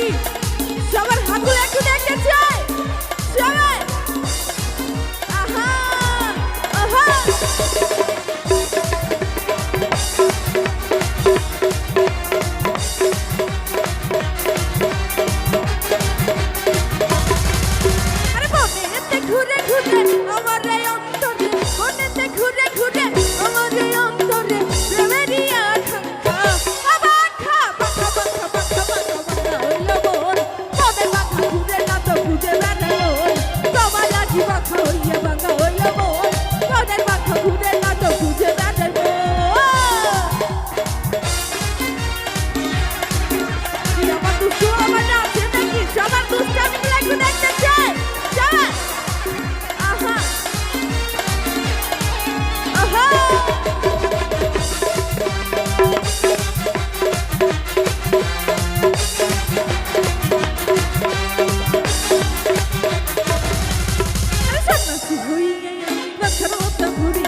নাকি সবার হাতগুলো একটু দেখতে চাই সবাই আহা আহা আরে বনেতে ঘুরে ঘুরে আমার এই অন্তরে বনেতে ঘুরে ঘুরে আমার এই অন্তরে প্রেমেরই আকাঙ্ক্ষা আবার খা বাঁকা বাঁকা বাঁকা বাঁকা বাঁকা হইল মন মনের বাঁকা ঘুরে না তো খুঁজে বেড়াই তোমার লাগি বাঁকা হইয়া বাঁকা হইল মন মনের বাঁকা ঘুরে না তো খুঁজে বেড়াই আমার দুষ্টু আমার আছে নাকি সবার দুষ্ট আমি একটু দেখতে চাই সবাই আহা আহা সন্ন্যাসী হইয়া আমি বাচ্চার মতো ঘুরি